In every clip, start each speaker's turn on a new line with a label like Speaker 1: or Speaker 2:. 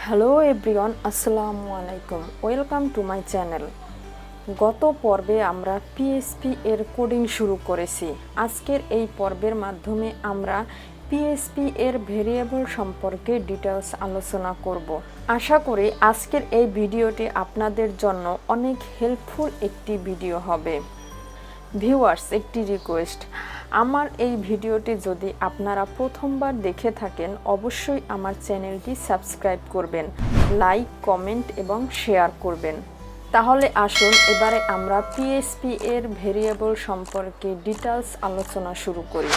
Speaker 1: Hello everyone, আসসালামু আলাইকুম। Welcome to my channel. গত পর্বে আমরা পিএসপি এর কোডিং শুরু করেছি। আজকের এই পর্বের মাধ্যমে আমরা পিএসপি এর ভেরিয়েবল সম্পর্কে ডিটেলস আলোচনা করব। আশা করি আজকের এই ভিডিওটি আপনাদের জন্য অনেক হেল্পফুল একটি ভিডিও হবে। ভিউয়ার্স, একটি রিকোয়েস্ট, আমার এই ভিডিওটি যদি আপনারা প্রথমবার দেখে থাকেন অবশ্যই আমার চ্যানেলটি সাবস্ক্রাইব করবেন, লাইক, কমেন্ট এবং শেয়ার করবেন। তাহলে আসুন এবারে আমরা পিএসপি এর ভেরিয়েবল সম্পর্কে ডিটেলস আলোচনা শুরু করি।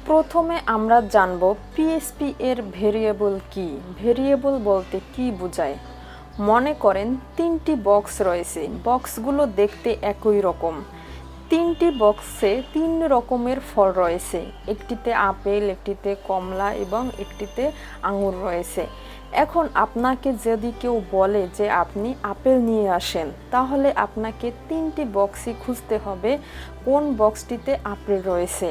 Speaker 1: প্রথমে আমরা জানব পিএসপি এর ভেরিয়েবল কি। ভেরিয়েবল বলতে কি বোঝায়? মনে করেন তিনটি বক্স রয়েছে, বক্সগুলো দেখতে একই রকম। তিনটি বক্সে তিন রকমের ফল রয়েছে, একটিতে আপেল, একটিতে কমলা এবং একটিতে আঙুর রয়েছে। এখন আপনাকে যদি কেউ বলে যে আপনি আপেল নিয়ে আসেন, তাহলে আপনাকে তিনটি বক্সই খুঁজতে হবে কোন বক্সটিতে আপেল রয়েছে।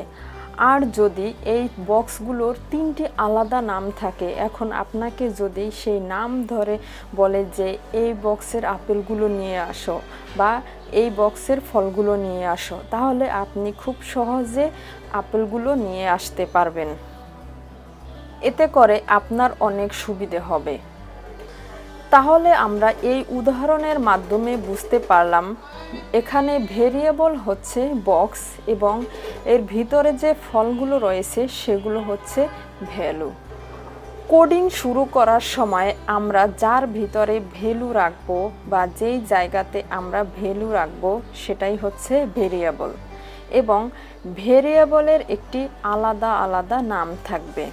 Speaker 1: আর যদি এই বক্সগুলোর তিনটি আলাদা নাম থাকে, এখন আপনাকে যদি সেই নাম ধরে বলে যে এই বক্সের আপেলগুলো নিয়ে আসো বা এই বক্সের ফলগুলো নিয়ে আসো, তাহলে আপনি খুব সহজে আপেলগুলো নিয়ে আসতে পারবেন। এতে করে আপনার অনেক সুবিধে হবে। তাহলে আমরা এই উদাহরণের মাধ্যমে বুঝতে পারলাম এখানে ভেরিয়েবল হচ্ছে বক্স এবং এর ভিতরে যে ফলগুলো রয়েছে সেগুলো হচ্ছে ভ্যালু। কোডিং শুরু করার সময় আমরা যার ভিতরে ভ্যালু রাখবো বা যেই জায়গাতে আমরা ভ্যালু রাখবো সেটাই হচ্ছে ভেরিয়েবল, এবং ভেরিয়েবলের একটি আলাদা আলাদা নাম থাকবে।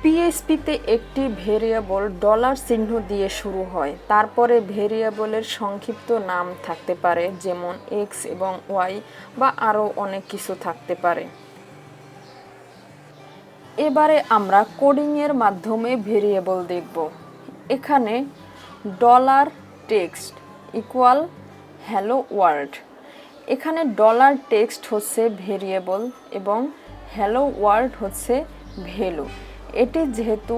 Speaker 1: পিএসপিতে একটি ভেরিয়েবল ডলার চিহ্ন দিয়ে শুরু হয়, তারপরে ভেরিয়েবলের সংক্ষিপ্ত নাম থাকতে পারে, যেমন এক্স এবং ওয়াই বা আরও অনেক কিছু থাকতে পারে। এবারে আমরা কোডিংয়ের মাধ্যমে ভেরিয়েবল দেখব। এখানে dollar text equal hello world. এখানে ডলার টেক্সট হচ্ছে ভেরিয়েবল এবং হ্যালো ওয়ার্ল্ড হচ্ছে ভ্যালু। এটি যেহেতু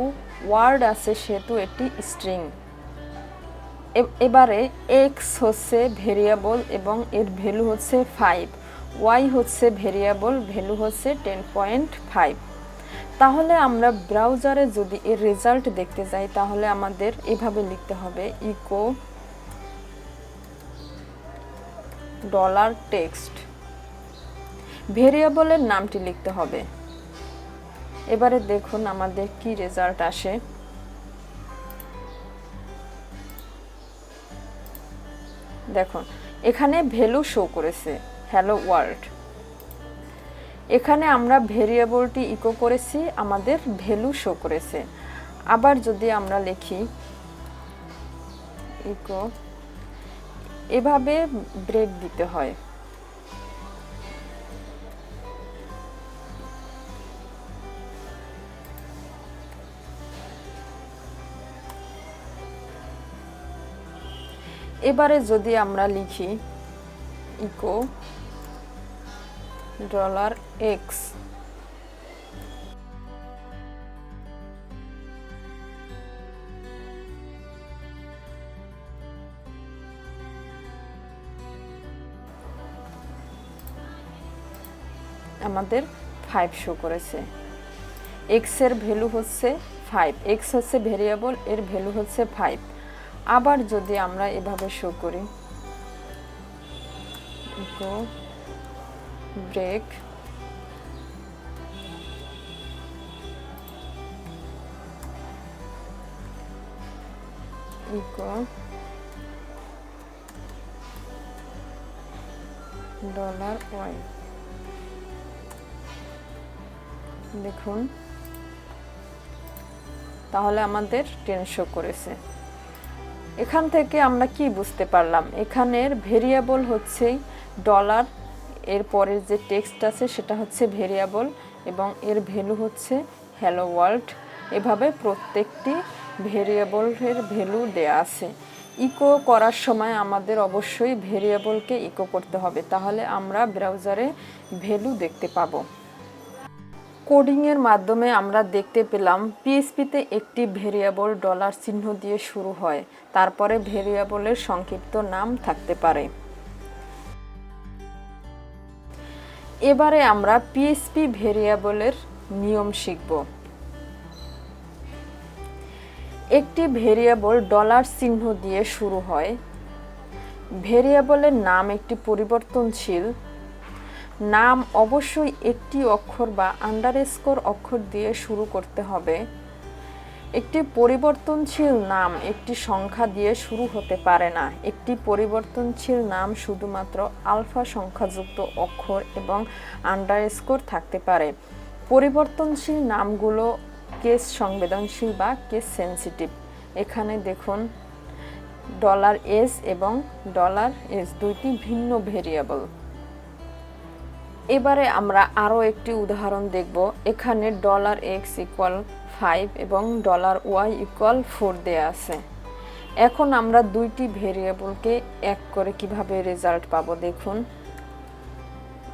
Speaker 1: ওয়ার্ড আছে সেহেতু এটি স্ট্রিং। এবারে এক্স হচ্ছে ভেরিয়েবল এবং এর ভ্যালু হচ্ছে 5, ওয়াই হচ্ছে ভেরিয়েবল, ভ্যালু হচ্ছে 10.5। তাহলে আমরা ব্রাউজারে যদি এর রেজাল্ট দেখতে যাই তাহলে আমাদের এভাবে লিখতে হবে ইকো ডলার টেক্সট, ভেরিয়েবলের নামটি লিখতে হবে। এবারে দেখুন আমাদের কি রেজাল্ট আসে। দেখুন এখানে ভ্যালু শো করেছে হ্যালো ওয়ার্ল্ড। এখানে আমরা ভেরিয়েবলটি ইকো করেছি, আমাদের ভ্যালু শো করেছে। আবার যদি আমরা লিখি ইকো, এভাবে ব্রেক দিতে হয়। এবারে যদি আমরা লিখি ইকো ডলার এক্স, আমাদের 5 শো করেছে। এক্স এর ভ্যালু হচ্ছে 5, এক্স হচ্ছে ভেরিয়েবল, এর ভ্যালু হচ্ছে 5। আবার যদি আমরা এভাবে শো করি echo break, echo dollar Y, দেখুন তাহলে আমাদের 10 শো করেছে। এখান থেকে আমরা কি বুঝতে পারলাম? এখানের ভেরিয়েবল হচ্ছে ডলার, এর পরের যে টেক্সট আছে সেটা হচ্ছে ভেরিয়েবল এবং এর ভ্যালু হচ্ছে হ্যালো ওয়ার্ল্ড। এভাবে প্রত্যেকটি ভেরিয়েবলের ভ্যালু দেয়া আছে। ইকো করার সময় আমাদের অবশ্যই ভেরিয়েবলকে ইকো করতে হবে, তাহলে আমরা ব্রাউজারে ভ্যালু দেখতে পাবো। কোডিংয়ের মাধ্যমে আমরা দেখতে পেলাম পিএইচপিতে একটি ভেরিয়েবল ডলার চিহ্ন দিয়ে শুরু হয়, তারপরে ভেরিয়েবলের সংক্ষিপ্ত নাম থাকতে পারে। এবারে আমরা পিএইচপি ভেরিয়েবলের নিয়ম শিখব। একটি ভেরিয়েবল ডলার চিহ্ন দিয়ে শুরু হয়। ভেরিয়েবলের নাম একটি পরিবর্তনশীল। নাম অবশ্যই একটি অক্ষর বা আন্ডারস্কোর অক্ষর দিয়ে শুরু করতে হবে। একটি পরিবর্তনশীল নাম একটি সংখ্যা দিয়ে শুরু হতে পারে না। একটি পরিবর্তনশীল নাম শুধুমাত্র আলফা সংখ্যাযুক্ত অক্ষর এবং আন্ডারস্কোর থাকতে পারে। পরিবর্তনশীল নামগুলো কেস সংবেদনশীল বা কেস সেন্সিটিভ। এখানে দেখুন $s এবং $s দুইটি ভিন্ন ভেরিয়েবল। এবারে আমরা আরও একটি উদাহরণ দেখব। এখানে $x = 5 এবং $y = 4 দেয়া আছে। এখন আমরা দুইটি ভেরিয়েবলকে এক করে কিভাবে রেজাল্ট পাবো দেখুন।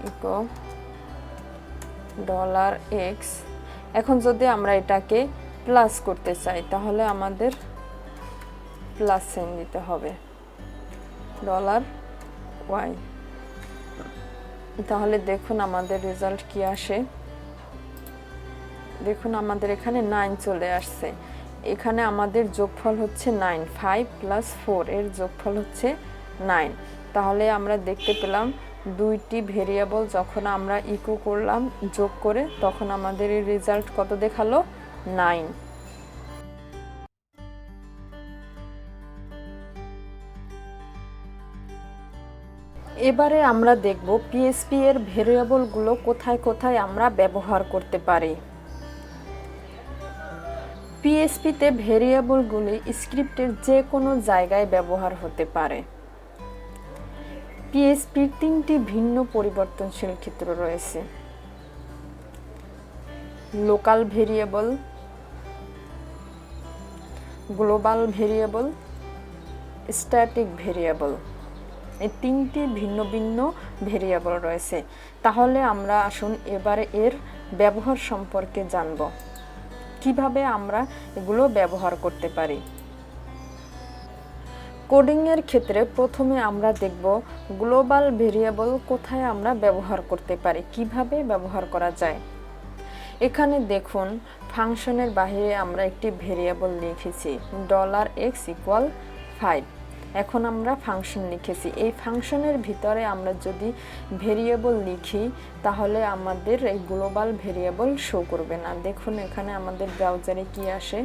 Speaker 1: Echo $x। এখন যদি আমরা এটাকে প্লাস করতে চাই তাহলে আমাদের প্লাস সাইন দিতে হবে $y। তাহলে দেখুন আমাদের রেজাল্ট কি আসে। দেখুন আমাদের এখানে 9 চলে আসছে। এখানে আমাদের যোগফল হচ্ছে 9, 5 + 4 এর যোগফল হচ্ছে 9। তাহলে আমরা দেখতে পেলাম দুইটি ভেরিয়েবল যখন আমরা ইকো করলাম যোগ করে, তখন আমাদের এই রেজাল্ট কত দেখালো? 9। এবারে আমরা দেখব পিএইচপি এর ভেরিয়েবলগুলো কোথায় কোথায় আমরা ব্যবহার করতে পারি। পিএইচপিতে ভেরিয়েবলগুলি স্ক্রিপ্টের যে কোনো জায়গায় ব্যবহার হতে পারে। পিএইচপির 3টি ভিন্ন পরিবর্তনশীল ক্ষেত্র রয়েছে: local variable, global variable, static variable. এই 3টি ভিন্ন ভিন্ন ভেরিয়েবল রয়েছে। তাহলে আমরা আসুন এবারে এর ব্যবহার সম্পর্কে জানব, কিভাবে আমরা এগুলো ব্যবহার করতে পারি। কোডিংয়ের ক্ষেত্রে প্রথমে আমরা দেখব গ্লোবাল ভেরিয়েবল কোথায় আমরা ব্যবহার করতে পারি, কিভাবে ব্যবহার করা যায়। এখানে দেখুন ফাংশনের বাইরে আমরা একটি ভেরিয়েবল লিখেছি $x = 5। এখন আমরা ফাংশন লিখেছি। এই ফাংশনের ভিতরে আমরা যদি ভেরিয়েবল লিখি তাহলে আমাদের এই গ্লোবাল ভেরিয়েবল শো করবে না। দেখুন এখানে আমাদের ব্রাউজারে কি আসে।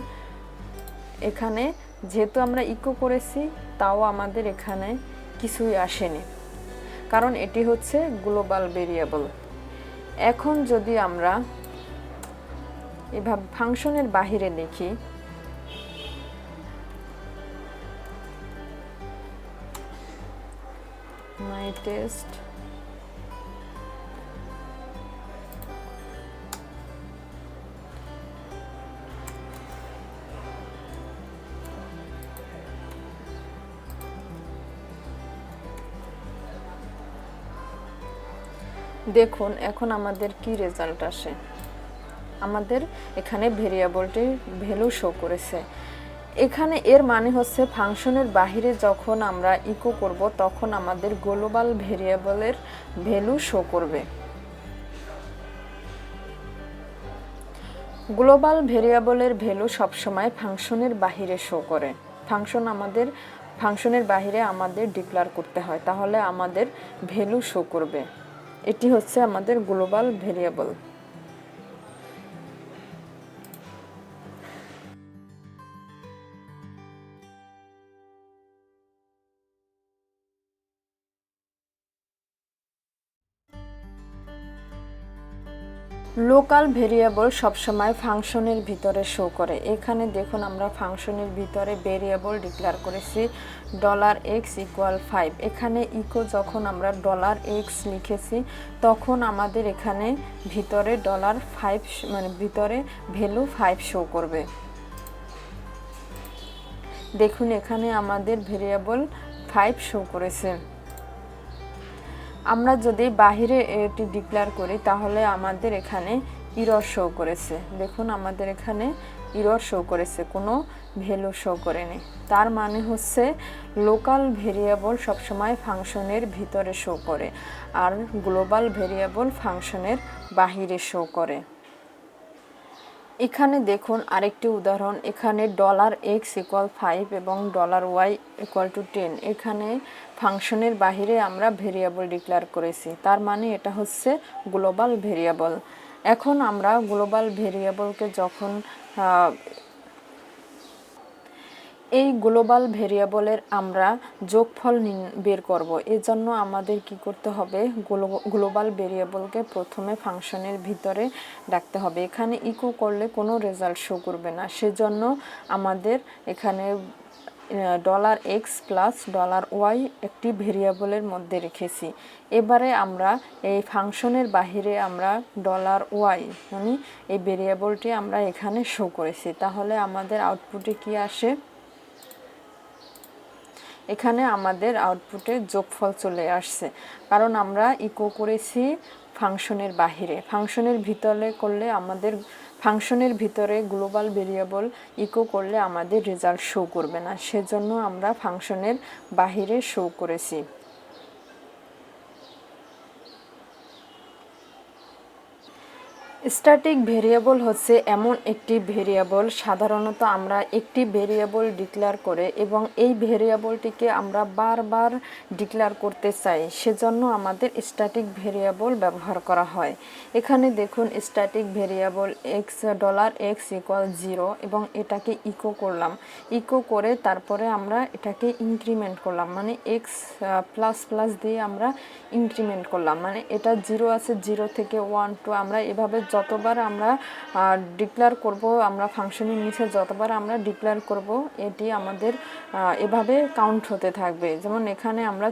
Speaker 1: এখানে যেহেতু আমরা ইকো করেছি তাও আমাদের এখানে কিছুই আসেনি, কারণ এটি হচ্ছে গ্লোবাল ভেরিয়েবল। এখন যদি আমরা এভাবে ফাংশনের বাহিরে লিখি, my test দেখুন এখন আমাদের কি রেজাল্ট আসে। আমাদের এখানে ভেরিয়েবলটির ভ্যালু শো করেছে। এখানে এর মানে হচ্ছে ফাংশনের বাহিরে যখন আমরা ইকো করব তখন আমাদের গ্লোবাল ভেরিয়েবলের ভ্যালু শো করবে। গ্লোবাল ভেরিয়েবলের ভ্যালু সবসময় ফাংশনের বাহিরে শো করে। ফাংশনের বাহিরে আমাদের ডিক্লেয়ার করতে হয়, তাহলে আমাদের ভ্যালু শো করবে। এটি হচ্ছে আমাদের গ্লোবাল ভেরিয়েবল। লোকাল ভেরিয়েবল সবসময় ফাংশনের ভিতরে শো করে। এখানে দেখুন আমরা ফাংশনের ভিতরে ভেরিয়েবল ডিক্লেয়ার করেছি $x = 5। এখানে ইকো যখন আমরা $x লিখেছি তখন আমাদের এখানে ভিতরে $5 মানে ভিতরে ভ্যালু 5 শো করবে। দেখুন এখানে আমাদের ভেরিয়েবল 5 শো করেছে। আমরা যদি বাহিরে এটি ডিক্লেয়ার করি তাহলে আমাদের এখানে ইরর শো করেছে। দেখুন আমাদের এখানে ইরর শো করেছে, কোনো ভ্যালু শো করেনি। তার মানে হচ্ছে লোকাল ভেরিয়েবল সবসময় ফাংশনের ভিতরে শো করে, আর গ্লোবাল ভেরিয়েবল ফাংশনের বাহিরে শো করে। এখানে দেখুন আরেকটি উদাহরণ, এখানে $x = 5 এবং $y = 10। এখানে ফাংশনের বাহিরে আমরা ভেরিয়েবল ডিক্লেয়ার করেছি, তার মানে এটা হচ্ছে গ্লোবাল ভেরিয়েবল। এখন আমরা গ্লোবাল ভেরিয়েবলকে যখন এই গ্লোবাল ভেরিয়েবলের আমরা যোগফল বের করব, এজন্য আমাদের কি করতে হবে, গ্লোবাল ভেরিয়েবলকে প্রথমে ফাংশনের ভিতরে রাখতে হবে। এখানে ইকো করলে কোনো রেজাল্ট শো করবে না, সেজন্য আমাদের এখানে $x + $y একটি ভেরিয়েবলের মধ্যে রেখেছি। এবারে আমরা এই ফাংশনের বাহিরে আমরা $y মানে এই ভেরিয়েবলটি আমরা এখানে শো করেছি। তাহলে আমাদের আউটপুটে কি আসে, এখানে আমাদের আউটপুটে যোগফল চলে আসছে, কারণ আমরা ইকো করেছি ফাংশনের বাহিরে। ফাংশনের ভিতরে করলে আমাদের ফাংশনের ভিতরে গ্লোবাল ভেরিয়েবল ইকো করলে আমাদের রেজাল্ট শো করবে না, সেজন্য আমরা ফাংশনের বাহিরে শো করেছি। স্ট্যাটিক ভেরিয়েবল হচ্ছে এমন একটি ভেরিয়েবল, সাধারণত আমরা একটি ভেরিয়েবল ডিক্লেয়ার করে এবং এই ভেরিয়েবলটিকে আমরা বারবার ডিক্লেয়ার করতে চাই, সেজন্য আমাদের স্ট্যাটিক ভেরিয়েবল ব্যবহার করা হয়। এখানে দেখুন স্ট্যাটিক ভেরিয়েবল $x = 0 এবং এটাকে ইকো করলাম, ইকো করে তারপরে আমরা এটাকে ইনক্রিমেন্ট করলাম, মানে x প্লাস দিয়ে আমরা ইনক্রিমেন্ট করলাম, মানে এটা 0 আছে, 0 থেকে 1 2 আমরা এভাবে যতবার আমরা ডিক্লেয়ার করব, আমরা ফাংশনের নিচে যতবার আমরা ডিক্লেয়ার করব এটি আমাদের এভাবে কাউন্ট হতে থাকবে। যেমন এখানে আমরা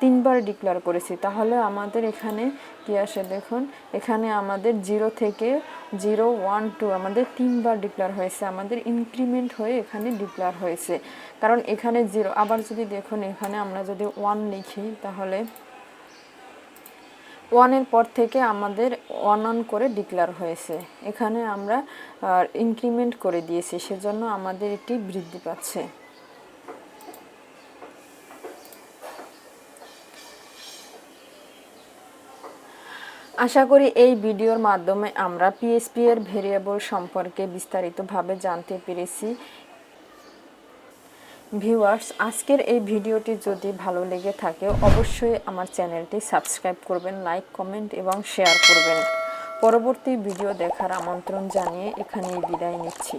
Speaker 1: তিনবার ডিক্লেয়ার করেছি, তাহলে আমাদের এখানে কি আসে দেখুন, এখানে আমাদের 0 থেকে 0 1 2 আমাদের 3বার ডিক্লেয়ার হয়েছে, আমাদের ইনক্রিমেন্ট হয়ে এখানে ডিক্লেয়ার হয়েছে, কারণ এখানে 0। আবার যদি দেখুন এখানে আমরা যদি 1 লিখি তাহলে 1-এর পর থেকে আমাদের 1 করে ডিক্লেয়ার হয়েছে, এখানে আমরা ইনক্রিমেন্ট করে দিয়েছি, সেজন্য আমাদের এটি বৃদ্ধি পাচ্ছে। আশা করি এই ভিডিওর মাধ্যমে আমরা পিএইচপি এর ভেরিয়েবল সম্পর্কে বিস্তারিতভাবে জানতে পেরেছি। ভিউয়ার্স, আজকের এই ভিডিওটি যদি ভালো লেগে থাকে অবশ্যই আমার চ্যানেলটি সাবস্ক্রাইব করবেন, লাইক কমেন্ট এবং শেয়ার করবেন। পরবর্তী ভিডিও দেখার আমন্ত্রণ জানিয়ে এখানেই বিদায় নিচ্ছি।